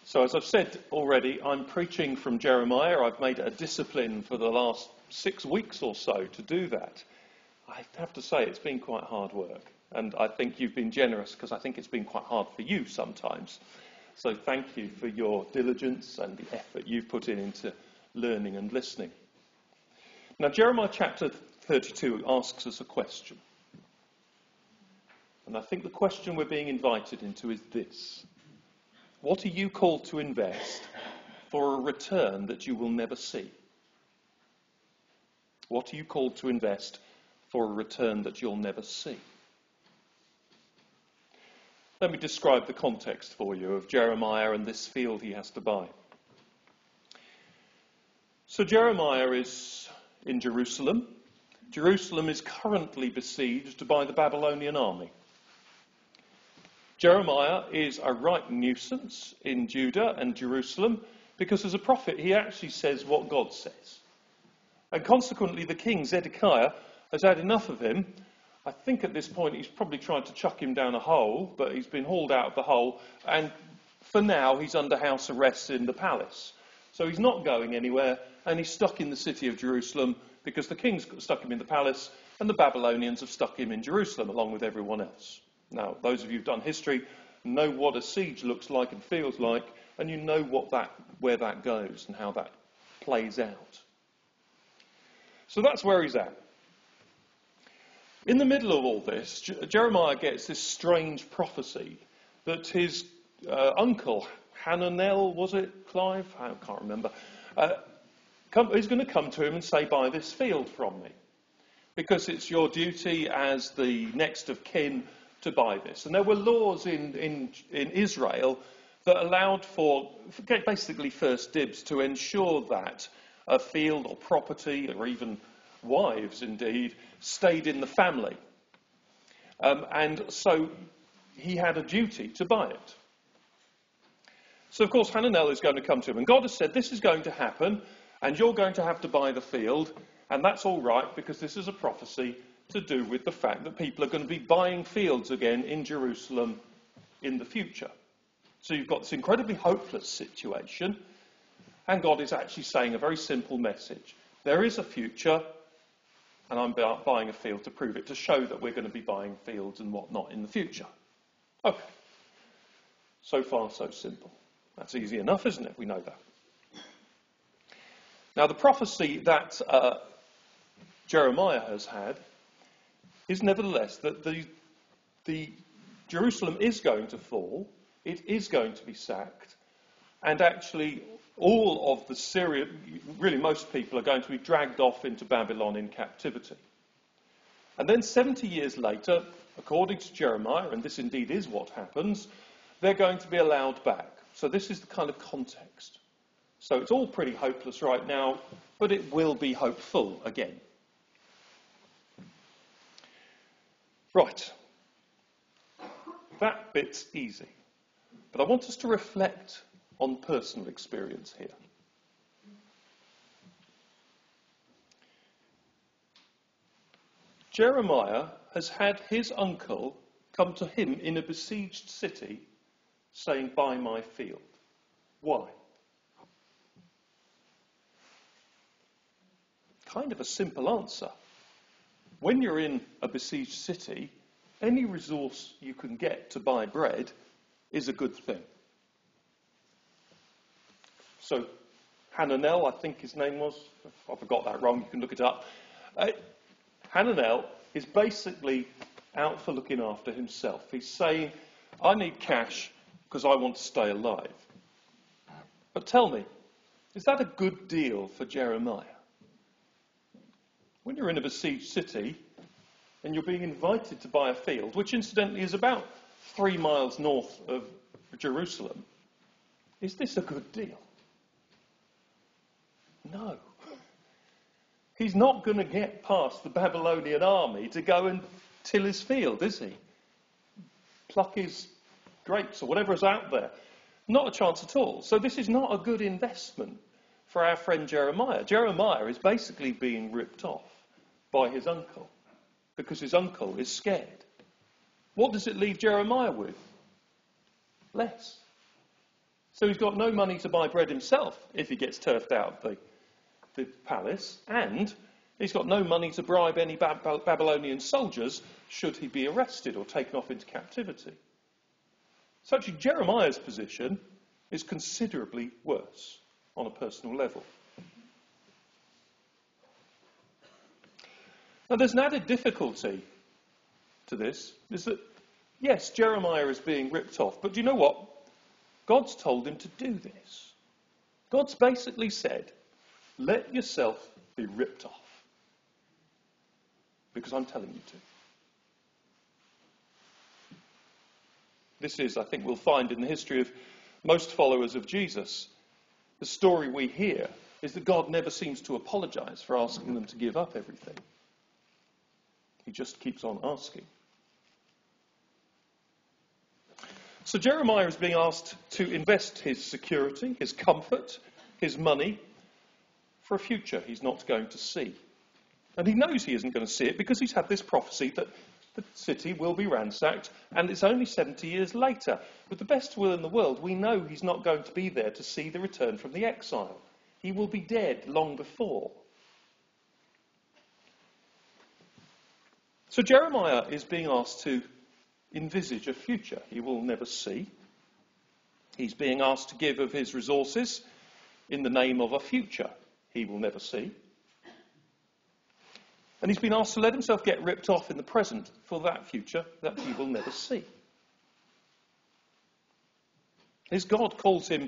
So as I've said already, I'm preaching from Jeremiah. I've made it a discipline for the last 6 weeks or so to do that. I have to say it's been quite hard work. And I think you've been generous because I think it's been quite hard for you sometimes. So thank you for your diligence and the effort you've put into learning and listening. Now, Jeremiah chapter 32 asks us a question. And I think the question we're being invited into is this. What are you called to invest for a return that you will never see? What are you called to invest for a return that you'll never see? Let me describe the context for you of Jeremiah and this field he has to buy. So Jeremiah is in Jerusalem. Jerusalem is currently besieged by the Babylonian army. Jeremiah is a right nuisance in Judah and Jerusalem because as a prophet he actually says what God says. And consequently the king Zedekiah has had enough of him. I think at this point he's probably tried to chuck him down a hole, but he's been hauled out of the hole and for now he's under house arrest in the palace. So he's not going anywhere and he's stuck in the city of Jerusalem because the king's stuck him in the palace and the Babylonians have stuck him in Jerusalem along with everyone else. Now, those of you who've done history know what a siege looks like and feels like, and you know where that goes and how that plays out. So that's where he's at. In the middle of all this, Jeremiah gets this strange prophecy that his uncle, Hananel, was it, Clive? I can't remember. He's going to come to him and say, buy this field from me, because it's your duty as the next of kin to buy this. And there were laws in Israel that allowed for basically first dibs to ensure that a field or property, or even wives indeed, stayed in the family. And so he had a duty to buy it. So of course Hananel is going to come to him, and God has said this is going to happen and you're going to have to buy the field, and that's all right because this is a prophecy to do with the fact that people are going to be buying fields again in Jerusalem in the future. So you've got this incredibly hopeless situation, and God is actually saying a very simple message. There is a future, and I'm buying a field to prove it, to show that we're going to be buying fields and whatnot in the future. Okay. So far, so simple. That's easy enough, isn't it? We know that. Now, the prophecy that Jeremiah has had is nevertheless that the Jerusalem is going to fall, it is going to be sacked, and actually all of the Syrian, really most people are going to be dragged off into Babylon in captivity. And then 70 years later, according to Jeremiah, and this indeed is what happens, they're going to be allowed back. So this is the kind of context. So it's all pretty hopeless right now, but it will be hopeful again. Right. That bit's easy. But I want us to reflect on personal experience here. Jeremiah has had his uncle come to him in a besieged city saying, buy my field. Why? Kind of a simple answer. When you're in a besieged city, any resource you can get to buy bread is a good thing. So Hananel, I think his name was, I forgot that wrong, you can look it up. Hananel is basically out for looking after himself. He's saying, I need cash because I want to stay alive. But tell me, is that a good deal for Jeremiah? When you're in a besieged city and you're being invited to buy a field, which incidentally is about 3 miles north of Jerusalem, is this a good deal? No. He's not going to get past the Babylonian army to go and till his field, is he? Pluck his grapes or whatever is out there. Not a chance at all. So this is not a good investment for our friend Jeremiah. Jeremiah is basically being ripped off by his uncle because his uncle is scared. What does it leave Jeremiah with? Less. So he's got no money to buy bread himself if he gets turfed out of the palace, and he's got no money to bribe any Babylonian soldiers should he be arrested or taken off into captivity. So actually Jeremiah's position is considerably worse on a personal level. Now there's an added difficulty to this, is that yes, Jeremiah is being ripped off, but do you know what? God's told him to do this. God's basically said, let yourself be ripped off, because I'm telling you to. This is, I think we'll find in the history of most followers of Jesus, the story we hear is that God never seems to apologise for asking them to give up everything. He just keeps on asking. So Jeremiah is being asked to invest his security, his comfort, his money for a future he's not going to see. And he knows he isn't going to see it because he's had this prophecy that the city will be ransacked, and it's only 70 years later. With the best will in the world, we know he's not going to be there to see the return from the exile. He will be dead long before. So Jeremiah is being asked to envisage a future he will never see. He's being asked to give of his resources in the name of a future he will never see. And he's been asked to let himself get ripped off in the present for that future that he will never see. His God calls him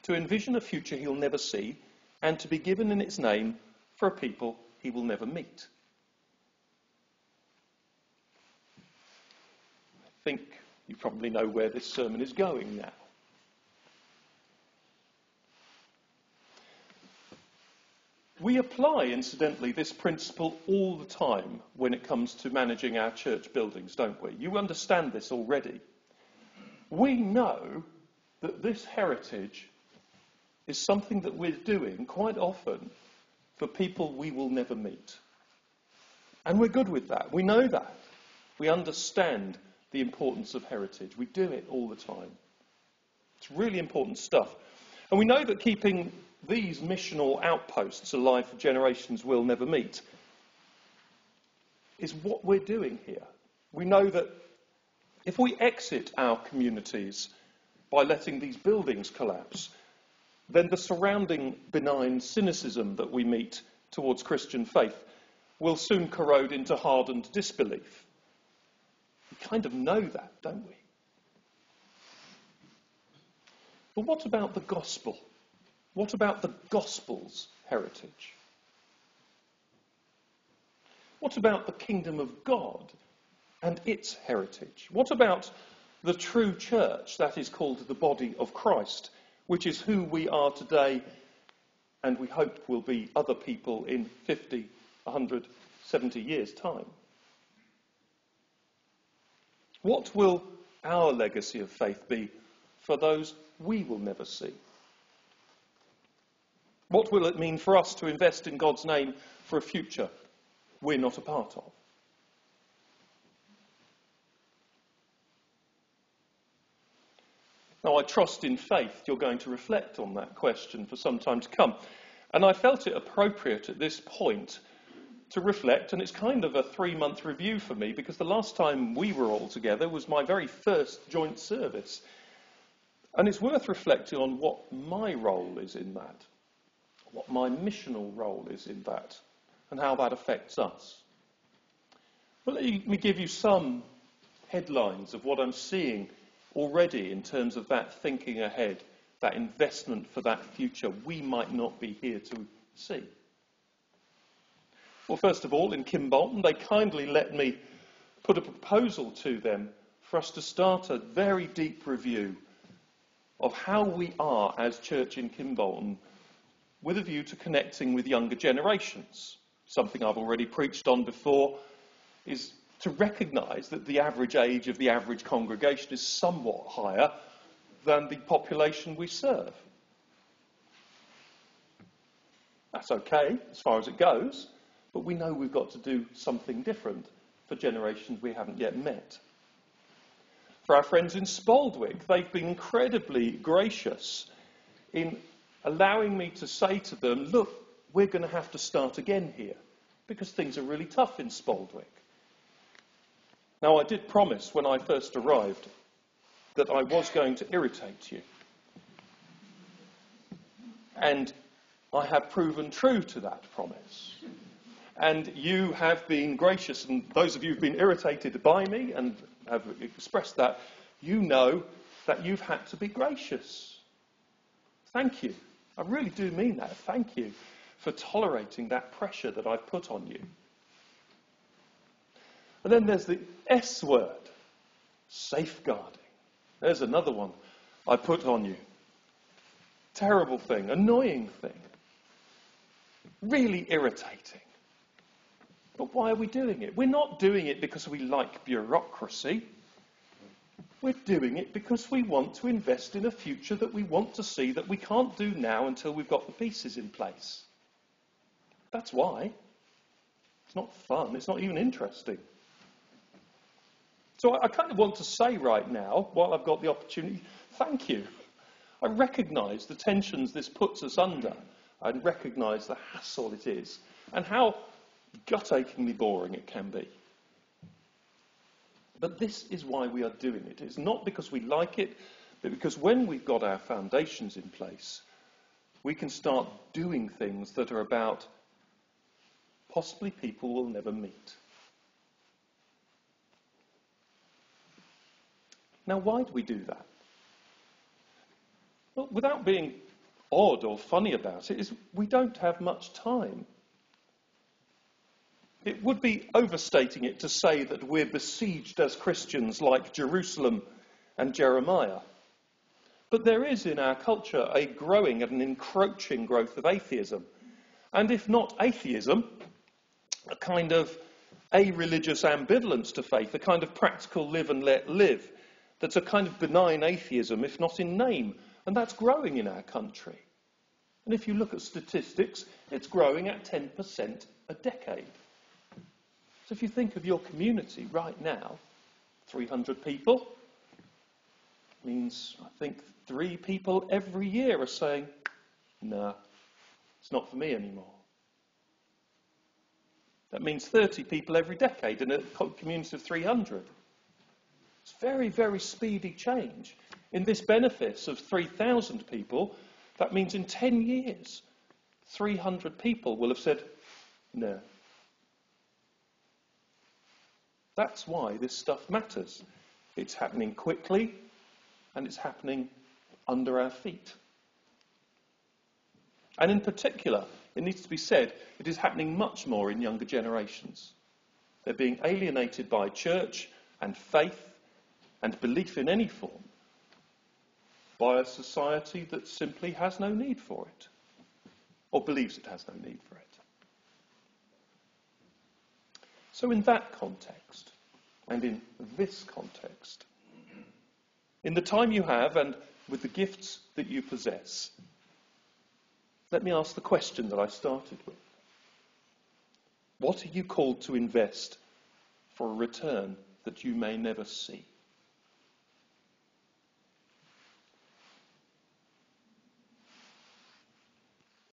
to envision a future he'll never see and to be given in its name for a people he will never meet. I think you probably know where this sermon is going now. We apply, incidentally, this principle all the time when it comes to managing our church buildings, don't we? You understand this already. We know that this heritage is something that we're doing quite often for people we will never meet. And we're good with that. We know that. We understand the importance of heritage. We do it all the time. It's really important stuff. And we know that keeping these missional outposts alive for generations we'll never meet is what we're doing here. We know that if we exit our communities by letting these buildings collapse, then the surrounding benign cynicism that we meet towards Christian faith will soon corrode into hardened disbelief. We kind of know that, don't we? But what about the gospel? What about the gospel's heritage? What about the kingdom of God and its heritage? What about the true church that is called the body of Christ, which is who we are today and we hope will be other people in 50, 100, 70 years' time? What will our legacy of faith be for those we will never see? What will it mean for us to invest in God's name for a future we're not a part of? Now, I trust in faith you're going to reflect on that question for some time to come. And I felt it appropriate at this point to reflect, and it's kind of a 3-month review for me, because the last time we were all together was my very first joint service. And it's worth reflecting on what my role is in that, what my missional role is in that, and how that affects us. Well, let me give you some headlines of what I'm seeing already in terms of that thinking ahead, that investment for that future we might not be here to see. Well, first of all, in Kimbolton, they kindly let me put a proposal to them for us to start a very deep review of how we are as church in Kimbolton with a view to connecting with younger generations. Something I've already preached on before is to recognise that the average age of the average congregation is somewhat higher than the population we serve. That's okay as far as it goes, but we know we've got to do something different for generations we haven't yet met. For our friends in Spaldwick, they've been incredibly gracious in allowing me to say to them, look, we're going to have to start again here, because things are really tough in Spaldwick. Now, I did promise when I first arrived that I was going to irritate you. And I have proven true to that promise. And you have been gracious, and those of you who've been irritated by me and have expressed that, you know that you've had to be gracious. Thank you. I really do mean that. Thank you for tolerating that pressure that I've put on you. And then there's the S word, safeguarding. There's another one I put on you. Terrible thing, annoying thing, really irritating. But why are we doing it? We're not doing it because we like bureaucracy. We're doing it because we want to invest in a future that we want to see that we can't do now until we've got the pieces in place. That's why. It's not fun. It's not even interesting. So I kind of want to say right now, while I've got the opportunity, thank you. I recognise the tensions this puts us under. I recognise the hassle it is and how gut-achingly boring it can be. But this is why we are doing it. It's not because we like it, but because when we've got our foundations in place, we can start doing things that are about possibly people we'll never meet. Now, why do we do that? Well, without being odd or funny about it, is we don't have much time. It would be overstating it to say that we're besieged as Christians like Jerusalem and Jeremiah. But there is in our culture a growing and an encroaching growth of atheism. And if not atheism, a kind of a-religious ambivalence to faith, a kind of practical live and let live, that's a kind of benign atheism, if not in name. And that's growing in our country. And if you look at statistics, it's growing at 10% a decade. So if you think of your community right now, 300 people, means I think 3 people every year are saying, nah, it's not for me anymore. That means 30 people every decade in a community of 300. It's very, very speedy change. In this benefice of 3,000 people, that means in 10 years, 300 people will have said, no. That's why this stuff matters. It's happening quickly, and it's happening under our feet. And in particular, it needs to be said, it is happening much more in younger generations. They're being alienated by church and faith and belief in any form by a society that simply has no need for it, or believes it has no need for it. So in that context, and in this context, in the time you have and with the gifts that you possess, let me ask the question that I started with. What are you called to invest for a return that you may never see?